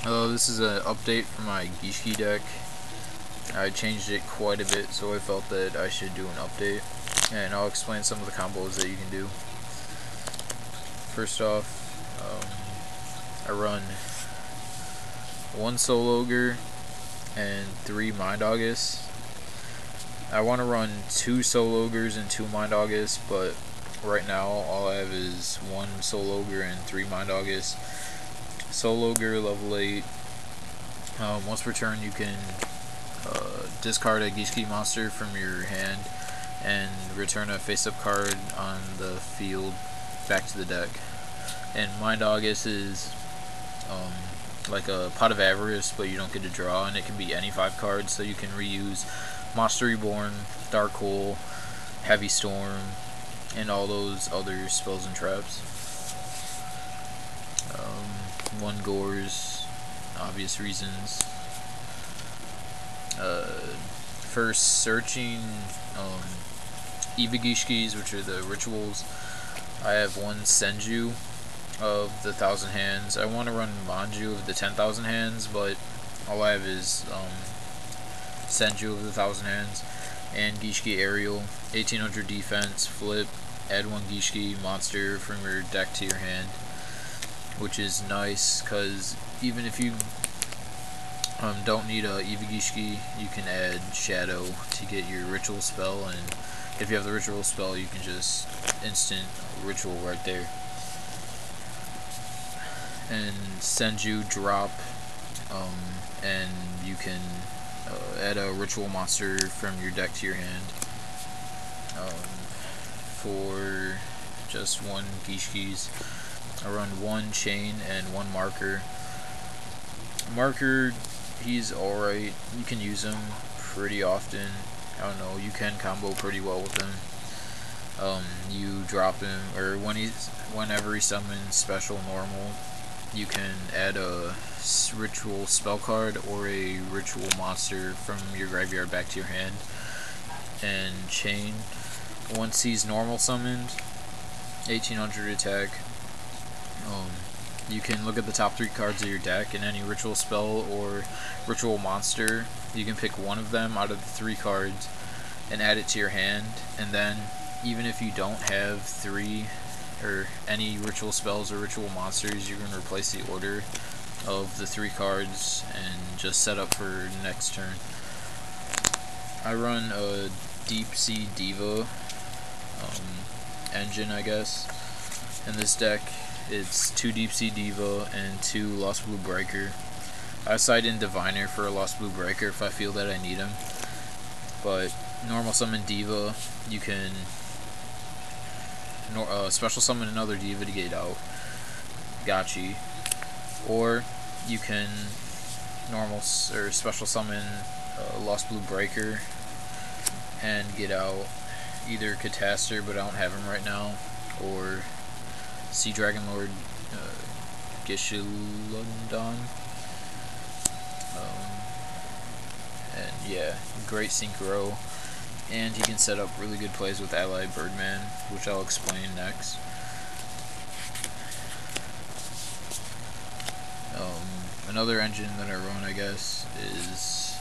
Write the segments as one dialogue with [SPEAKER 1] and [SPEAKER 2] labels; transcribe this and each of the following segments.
[SPEAKER 1] Hello, this is an update for my Gishki deck. I changed it quite a bit, so I felt that I should do an update. And I'll explain some of the combos that you can do. First off, I run 1 Soul Ogre and 3 Mind August. I want to run 2 Soul Ogres and 2 Mind August, but right now all I have is 1 Soul Ogre and 3 Mind August. Soul Ogre level 8. Once per turn you can discard a Gishki monster from your hand and return a face-up card on the field back to the deck. And Mind August is like a Pot of Avarice, but you don't get to draw, and it can be any 5 cards, so you can reuse Monster Reborn, Dark Hole, Heavy Storm, and all those other spells and traps. 1 Gores, obvious reasons. First, searching Eva Gishkis, which are the rituals. I have 1 Senju of the 1,000 hands. I want to run Manju of the 10,000 hands, but all I have is Senju of the 1,000 hands, and Gishki Aerial, 1800 defense, flip, add 1 Gishki monster from your deck to your hand, which is nice because even if you don't need a Eva Gishki, you can add Shadow to get your ritual spell, and if you have the ritual spell, you can just instant ritual right there. And Senju drop, and you can add a ritual monster from your deck to your hand. For just 1 Gishkis, I run 1 Chain and 1 Marker. Marker, he's alright. You can use him pretty often. I don't know, you can combo pretty well with him. You drop him, or whenever he summons special normal, you can add a ritual spell card or a ritual monster from your graveyard back to your hand. And Chain, once he's normal summoned, 1800 attack. You can look at the top 3 cards of your deck, and any ritual spell or ritual monster, you can pick one of them out of the 3 cards and add it to your hand. And then even if you don't have 3 or any ritual spells or ritual monsters, you can replace the order of the 3 cards and just set up for next turn. I run a Deep Sea Diva engine, I guess, in this deck. It's 2 Deep Sea Diva and 2 Lost Blue Breaker. I side in Diviner for a Lost Blue Breaker if I feel that I need him, but normal summon Diva, you can special summon another Diva to get out Gachi, or you can normal or special summon Lost Blue Breaker and get out either Catastor, but I don't have him right now, or Sea Dragon Lord Gishki. And yeah, great synchro, and he can set up really good plays with Allied Birdman, which I'll explain next. Another engine that I run, I guess, is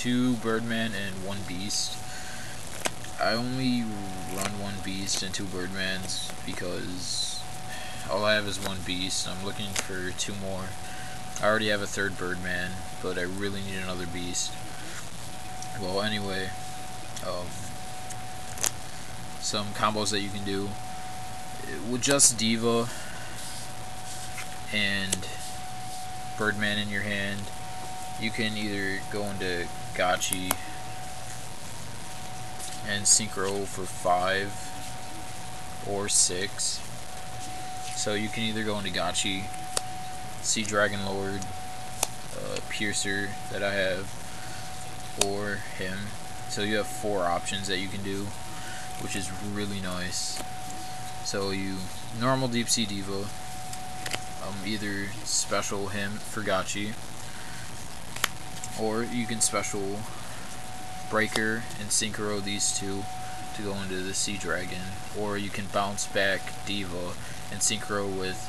[SPEAKER 1] 2 Birdman and 1 Beast. I only run 1 Beast and 2 Birdmans because all I have is 1 Beast. I'm looking for 2 more. I already have a 3rd Birdman, but I really need another Beast. Well, anyway, some combos that you can do with just Diva and Birdman in your hand. You can either go into Gachi and synchro for 5 or 6. So you can either go into Gachi, Sea Dragon Lord, Piercer that I have, or him. So you have 4 options that you can do, which is really nice. So you normal Deep Sea Diva, either special him for Gachi, or you can special Breaker and synchro these 2 to go into the Sea Dragon, or you can bounce back Diva and synchro with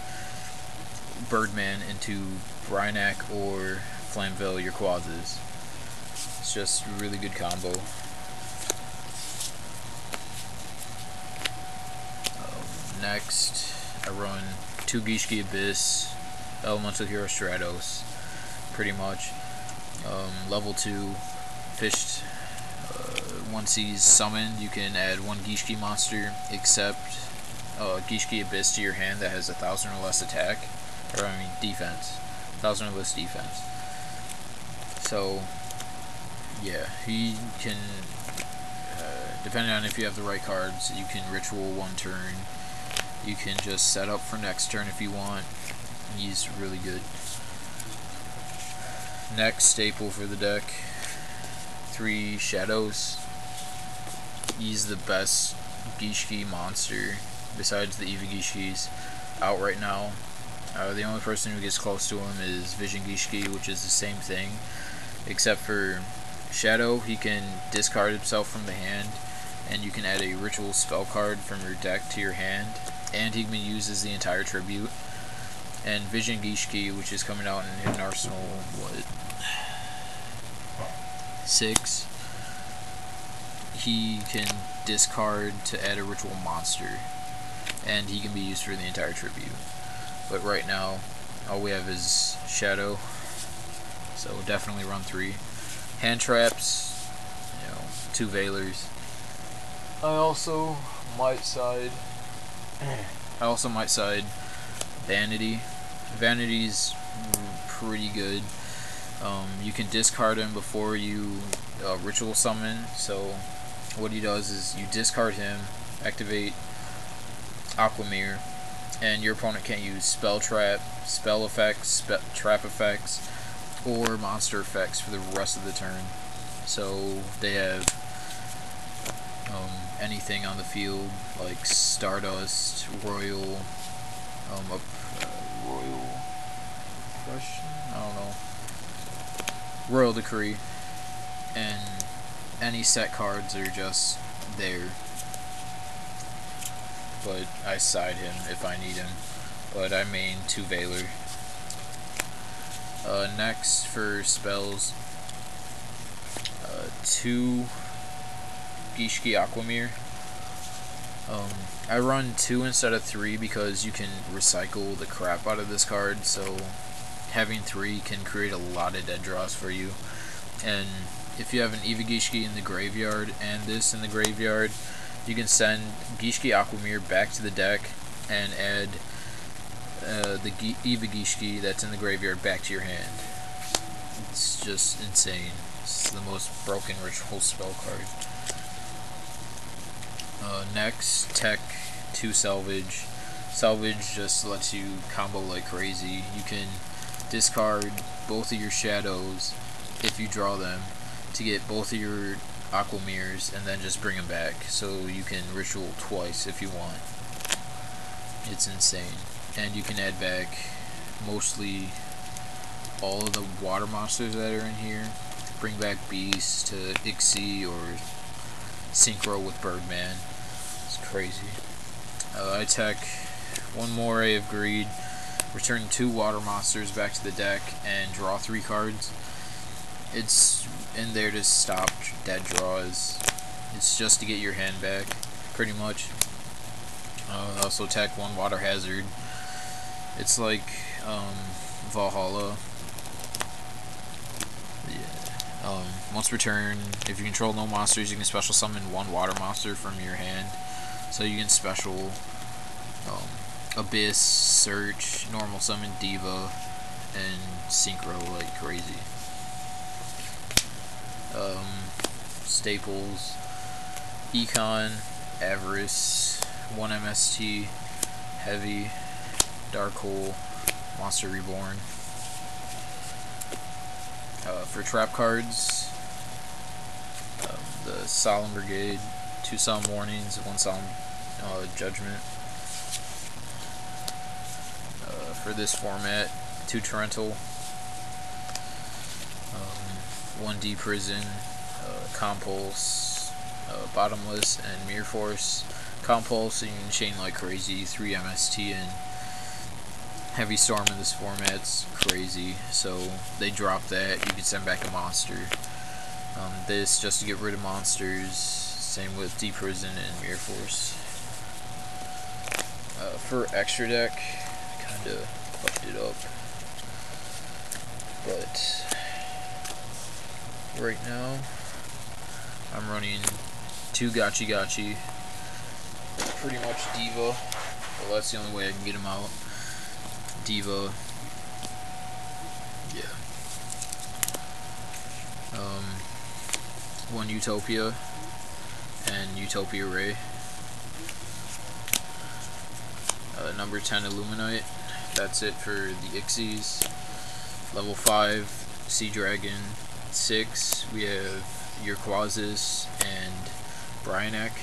[SPEAKER 1] Birdman into Brynac or Flamville your Quazes. It's just a really good combo. Next, I run 2 Gishki Abyss, Elemental Hero Stratos, pretty much. Level 2, fished, once he's summoned, you can add 1 Gishki monster, except Gishki Abyss to your hand that has 1,000 or less attack, or I mean defense, 1,000 or less defense. So, yeah, he can, depending on if you have the right cards, you can ritual 1 turn. You can just set up for next turn if you want. He's really good. Next staple for the deck, 3 Shadows. He's the best Gishki monster besides the Eva Gishkis out right now. The only person who gets close to him is Vision Gishki, which is the same thing, except for Shadow, he can discard himself from the hand, and you can add a ritual spell card from your deck to your hand, and he can be used as the entire tribute. And Vision Gishki, which is coming out in Hidden Arsenal, what, 6? He can discard to add a ritual monster, and he can be used for the entire tribute. But right now, all we have is Shadow, so definitely run 3. Hand traps, 2 Veilers. I also might side Vanity. Vanity's pretty good. You can discard him before you ritual summon, so what he does is you discard him, activate Aquamir, and your opponent can't use spell trap, spell effects, trap effects, or monster effects for the rest of the turn. So they have anything on the field like Stardust, Royal, Royal Question? I don't know. Royal Decree, and any set cards are just there. But I side him if I need him. But I main 2 Veiler. Next for spells, 2 Gishki Aquamir. I run 2 instead of 3 because you can recycle the crap out of this card, so having 3 can create a lot of dead draws for you. And if you have an Eva Gishki in the graveyard and this in the graveyard, you can send Gishki Aquamir back to the deck and add the Eva Gishki that's in the graveyard back to your hand. It's just insane. It's the most broken ritual spell card. Next, Tech 2 Salvage. Salvage just lets you combo like crazy. You can discard both of your Shadows if you draw them to get both of your Aquamirs and then just bring them back, so you can ritual twice if you want. It's insane. And you can add back mostly all of the water monsters that are in here. Bring back Beast to Ixie or Synchro with Birdman. It's crazy. I tech 1 more Ray of Greed, return 2 water monsters back to the deck, and draw 3 cards. It's in there to stop dead draws. It's just to get your hand back, pretty much. Also tech 1 Water Hazard. It's like Valhalla. Yeah. Once return, if you control no monsters, you can special summon 1 water monster from your hand. So you can special Abyss, Search, normal summon Diva, and Synchro like crazy. Staples, Econ, Avarice, 1 MST, Heavy, Dark Hole, Monster Reborn. For trap cards, the Solemn Brigade, 2 Solemn Warnings, 1 Solemn Judgment. For this format, 2 Torrential, 1 D Prison, Compulse, Bottomless, and Mirror Force. Compulse, you can chain like crazy, 3 MST, and Heavy Storm in this format's crazy, so they dropped that. You can send back a monster. This just to get rid of monsters. Same with Deep Prison and Mirror Force. For extra deck, kinda fucked it up, but right now I'm running 2 Gachi, pretty much Diva. Well, that's the only way I can get him out. Diva, yeah. 1 Utopia and Utopia Ray. Number 10 Illuminite. That's it for the Ixies. Level 5 Sea Dragon. 6 we have Urquazis and Bryanek.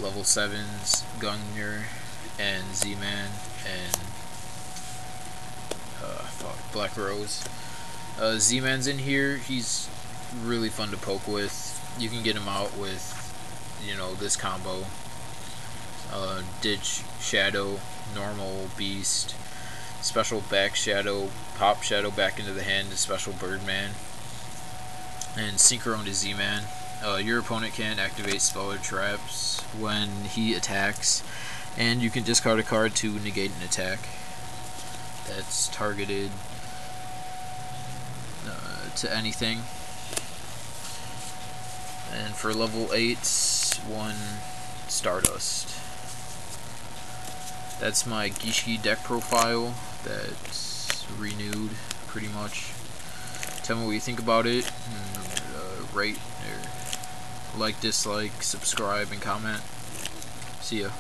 [SPEAKER 1] Level 7's Gungnir and Z-Man and Black Rose. Z-Man's in here. He's really fun to poke with. You can get him out with, you know, this combo. Ditch Shadow, normal Beast, special back Shadow, pop Shadow back into the hand, special Birdman, and Synchro into Z-Man. Your opponent can activate spell or traps when he attacks, and you can discard a card to negate an attack that's targeted to anything. And for level 8, 1 Stardust. That's my Gishki deck profile that's renewed pretty much. Tell me what you think about it, and rate, or like, dislike, subscribe, and comment. See ya.